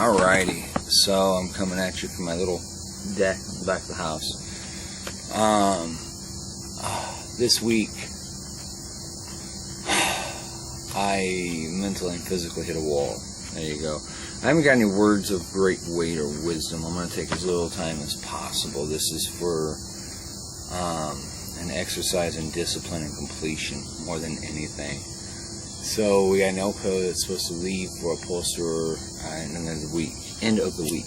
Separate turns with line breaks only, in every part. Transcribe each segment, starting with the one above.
Alrighty, so I'm coming at you from my little deck in the back of the house. This week, I mentally and physically hit a wall. There you go. I haven't got any words of great weight or wisdom. I'm going to take as little time as possible. This is for an exercise in discipline and completion more than anything. So we got an Elko that's supposed to leave for Upholsterer and then the week, end of the week.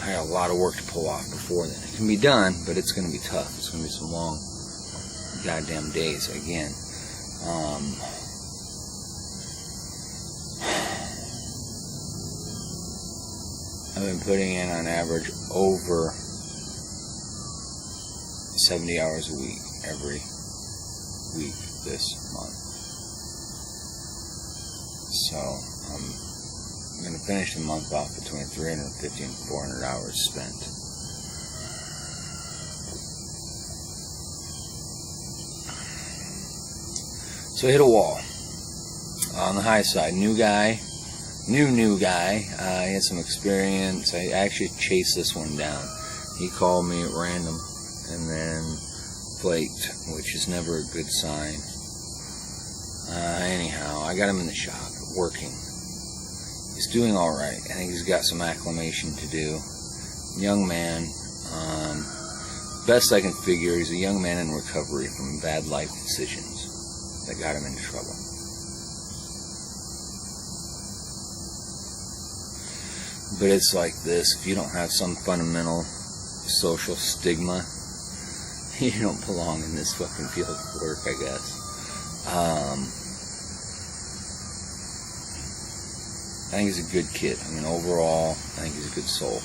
I got a lot of work to pull off before then. It can be done, but it's going to be tough. It's going to be some long goddamn days again. I've been putting in on average over 70 hours a week every week this month. So I'm going to finish the month off between 350 and 400 hours spent. So I hit a wall. On the high side, new guy. He had some experience. I actually chased this one down. He called me at random and then flaked, which is never a good sign. Anyhow, I got him in the shop, working. He's doing alright. I think he's got some acclimation to do. Young man. Best I can figure, he's a young man in recovery from bad life decisions that got him into trouble. But it's like this, if you don't have some fundamental social stigma, you don't belong in this fucking field of work, I guess. I think he's a good kid. I mean, overall, I think he's a good soul.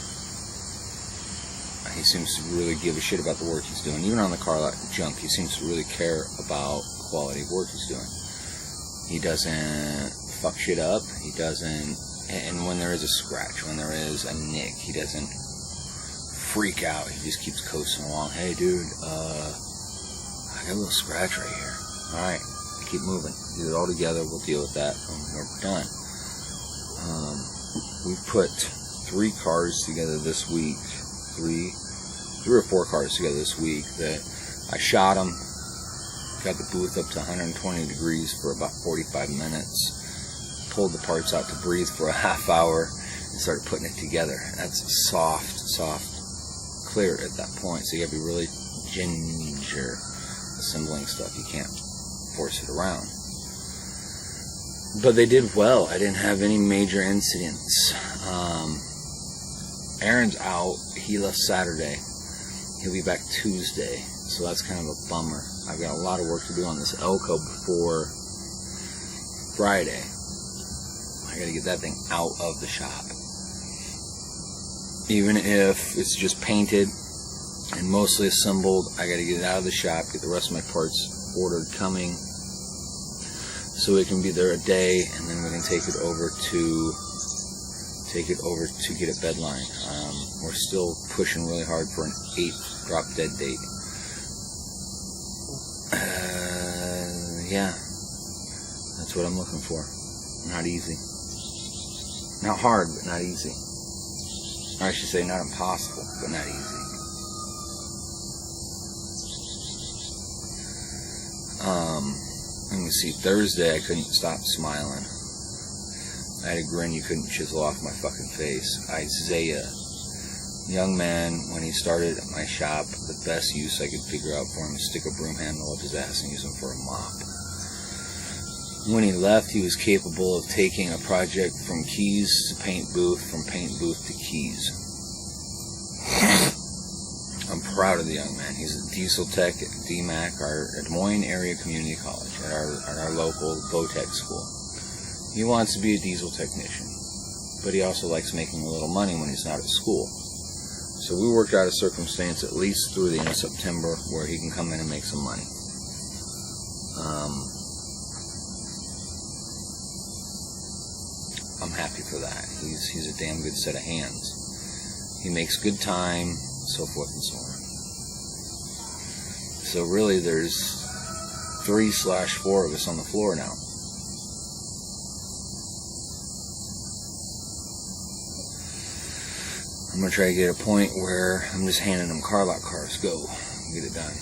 He seems to really give a shit about the work he's doing. Even on the car lot junk, he seems to really care about the quality of work he's doing. He doesn't fuck shit up. He doesn't... And when there is a scratch, when there is a nick, he doesn't freak out. He just keeps coasting along. Hey, dude, I got a little scratch right here. All right, keep moving. Get it all together. We'll deal with that when we're done. We put 3 cars together this week. 3 or 4 cars together this week. That I shot them. Got the booth up to 120 degrees for about 45 minutes. Pulled the parts out to breathe for a half hour and started putting it together. That's soft, clear at that point. So you gotta be really ginger assembling stuff. You can't force it around. But they did well. I didn't have any major incidents. Aaron's out. He left Saturday. He'll be back Tuesday. So that's kind of a bummer. I've got a lot of work to do on this Elko before Friday. I gotta get that thing out of the shop. Even if it's just painted and mostly assembled, I gotta get it out of the shop, get the rest of my parts ordered coming, so it can be there a day, and then we can take it over to get a bedline. We're still pushing really hard for an 8th drop dead date. Yeah, that's what I'm looking for. Not easy. Not hard, but not easy. Or I should say not impossible, but not easy. Let me see, Thursday I couldn't stop smiling. I had a grin you couldn't chisel off my fucking face. Isaiah, young man, when he started at my shop, the best use I could figure out for him was stick a broom handle up his ass and use him for a mop. When he left, he was capable of taking a project from keys to paint booth, from paint booth to keys. I'm proud of the young man. He's a diesel tech at DMAC, our Des Moines Area Community College, at our local VOTEC school. He wants to be a diesel technician, but he also likes making a little money when he's not at school. So we worked out a circumstance at least through the end of September where he can come in and make some money. I'm happy for that. He's a damn good set of hands. He makes good time, so forth and so on. So really there's 3/4 of us on the floor now. I'm going to try to get a point where I'm just handing them car lot cars. Go. Get it done.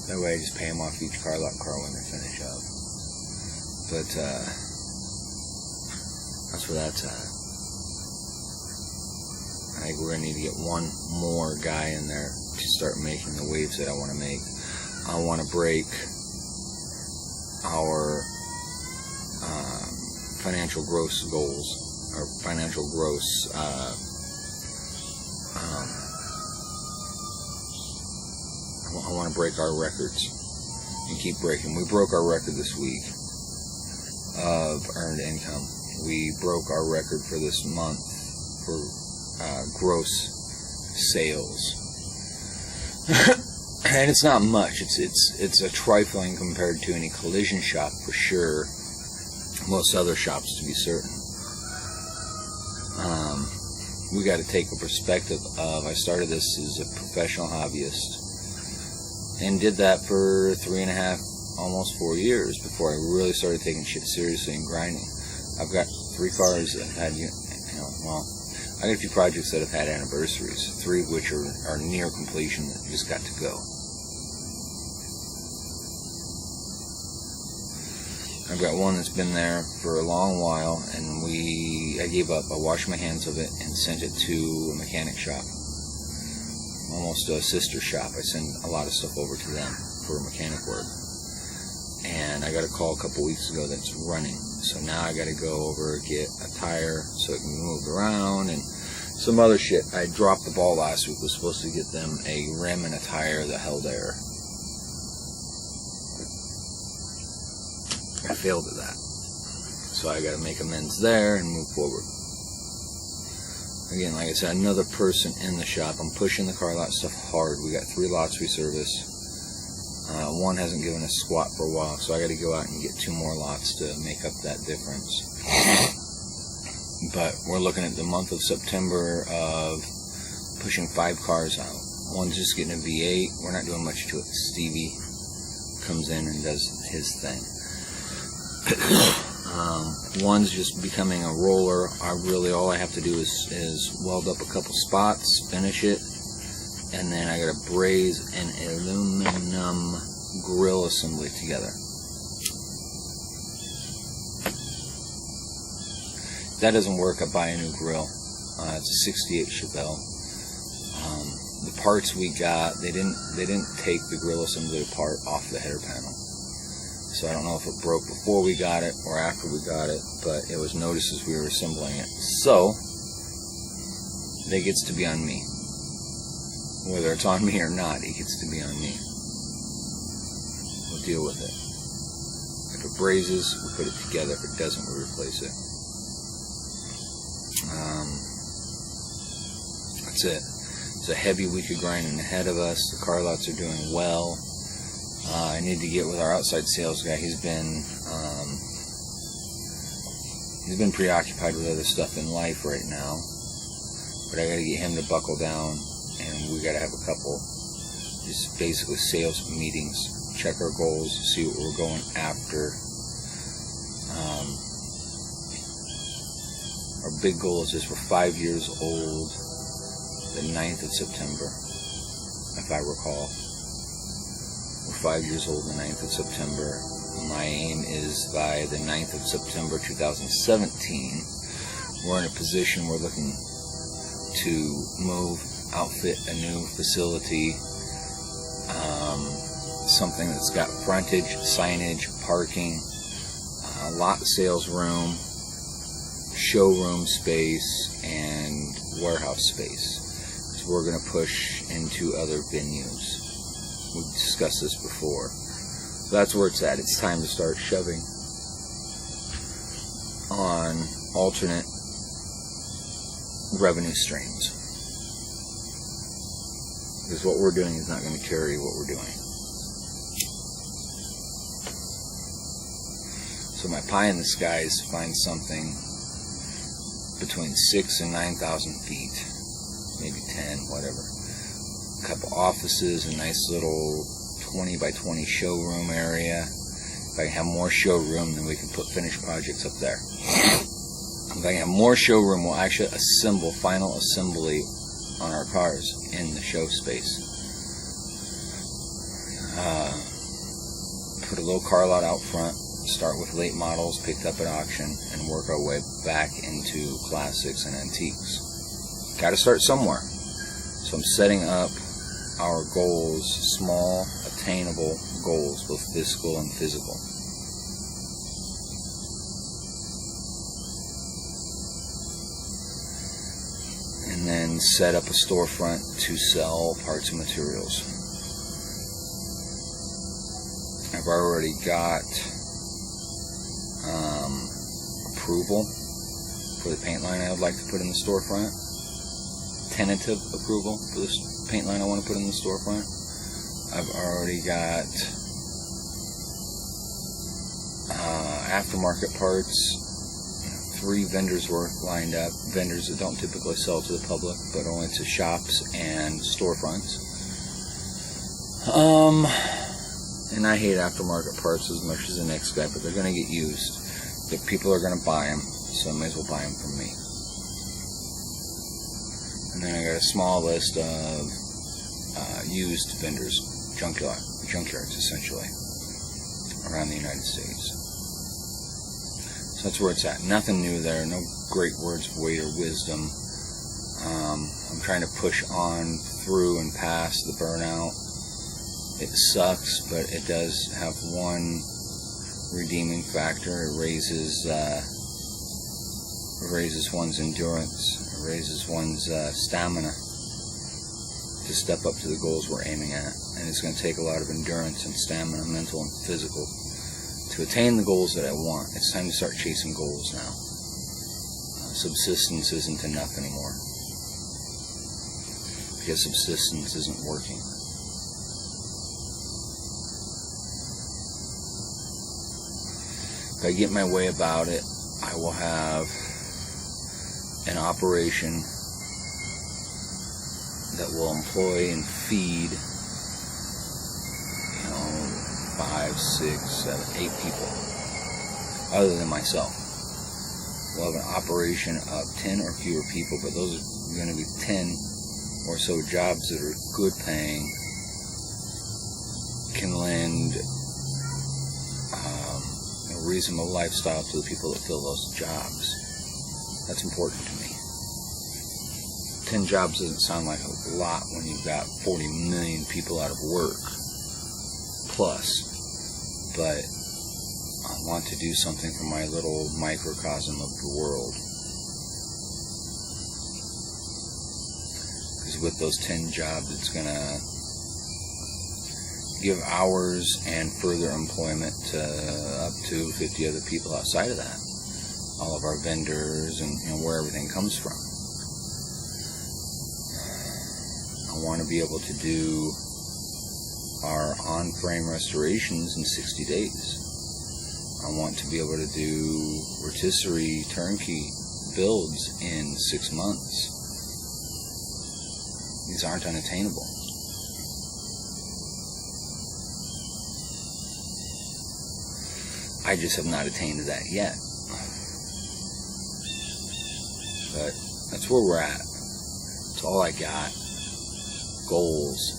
That way I just pay them off each car lot car when they finish up. But, that's where that's at. I think we're going to need to get one more guy in there to start making the waves that I want to make. I want to break our financial gross goals, our financial gross I want to break our records and keep breaking. We broke our record this week of earned income. We broke our record for this month for gross sales. And it's not much. It's a trifling compared to any collision shop for sure. Most other shops, to be certain. We got to take a perspective of, I started this as a professional hobbyist and did that for 3.5, almost 4 years before I really started taking shit seriously and grinding. I've got 3 cars that had, I got a few projects that have had anniversaries, 3 of which are near completion that just got to go. I've got one that's been there for a long while, and I gave up. I washed my hands of it and sent it to a mechanic shop, almost a sister shop. I send a lot of stuff over to them for mechanic work. And I got a call a couple weeks ago that it's running. So now I got to go over, get a tire so it can be moved around and some other shit. I dropped the ball last week. Was supposed to get them a rim and a tire that held air. I failed at that. So I got to make amends there and move forward. Again, like I said, another person in the shop. I'm pushing the car lot stuff hard. We got 3 lots we service. One hasn't given us squat for a while, so I got to go out and get 2 more lots to make up that difference. But we're looking at the month of September of pushing 5 cars out. One's just getting a V8. We're not doing much to it. Stevie comes in and does his thing. One's just becoming a roller. All I have to do is weld up a couple spots, finish it, and then I gotta braze an aluminum grill assembly together. If that doesn't work, I buy a new grill. It's a 68 Chevelle. The parts we got, they didn't take the grill assembly part off the header panel. So I don't know if it broke before we got it or after we got it, but it was noticed as we were assembling it. So that gets to be on me. Whether it's on me or not, it gets to be on me. We'll deal with it. If it brazes, we put it together. If it doesn't, we replace it. That's it. It's a heavy week of grinding ahead of us. The car lots are doing well. I need to get with our outside sales guy. He's been preoccupied with other stuff in life right now. But I got to get him to buckle down, and we got to have a couple, just basically sales meetings, check our goals, see what we're going after. Our big goal is this: we're 5 years old, the 9th of September, if I recall. We're 5 years old the 9th of September. My aim is by the 9th of September 2017, we're in a position we're looking to move, outfit a new facility, something that's got frontage, signage, parking, lot sales room, showroom space, and warehouse space. So we're going to push into other venues. We've discussed this before. So that's where it's at. It's time to start shoving on alternate revenue streams. Because what we're doing is not going to carry what we're doing. So my pie in the sky is to find something between 6,000 and 9,000 feet, maybe 10, whatever. A couple offices, a nice little 20 by 20 showroom area. If I have more showroom, then we can put finished projects up there. I'm going to have more showroom. We'll actually assemble, final assembly on our cars in the show space. Put a little car lot out front, start with late models picked up at auction, and work our way back into classics and antiques. Got to start somewhere. So I'm setting up our goals, small, attainable goals, both physical and physical. And then set up a storefront to sell parts and materials. I've already got approval for the paint line I would like to put in the storefront. Tentative approval for this paint line I want to put in the storefront. I've already got aftermarket parts, 3 vendors worth lined up, vendors that don't typically sell to the public, but only to shops and storefronts. And I hate aftermarket parts as much as the next guy, but they're going to get used. The people are going to buy them, so I may as well buy them from me. And then I got a small list of used vendors, junkyards essentially, around the United States. So that's where it's at. Nothing new there, no great words of weight or wisdom. I'm trying to push on through and past the burnout. It sucks, but it does have one redeeming factor. It raises one's endurance. It raises one's stamina to step up to the goals we're aiming at. And it's going to take a lot of endurance and stamina, mental and physical, to attain the goals that I want. It's time to start chasing goals now. Subsistence isn't enough anymore, because subsistence isn't working. If I get my way about it, I will have an operation that will employ and feed 5, 6, 7, 8 people other than myself. We'll have an operation of 10 or fewer people, but those are going to be 10 or so jobs that are good paying, can lend a reasonable lifestyle to the people that fill those jobs. That's important to me. 10 jobs doesn't sound like a lot when you've got 40 million people out of work plus, but I want to do something for my little microcosm of the world. Because with those 10 jobs, it's going to give hours and further employment to up to 50 other people outside of that. All of our vendors and where everything comes from. I want to be able to do our on-frame restorations in 60 days. I want to be able to do rotisserie turnkey builds in 6 months. These aren't unattainable. I just have not attained to that yet. But that's where we're at. That's all I got. Goals.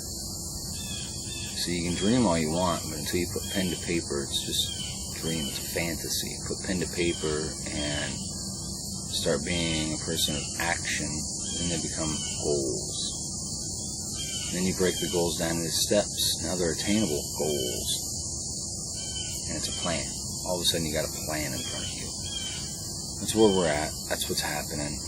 So you can dream all you want, but until you put pen to paper, it's just a dream. It's a fantasy. Put pen to paper and start being a person of action, and they become goals. Then you break the goals down into steps. Now they're attainable goals. And it's a plan. All of a sudden you got a plan in front of you. That's where we're at. That's what's happening.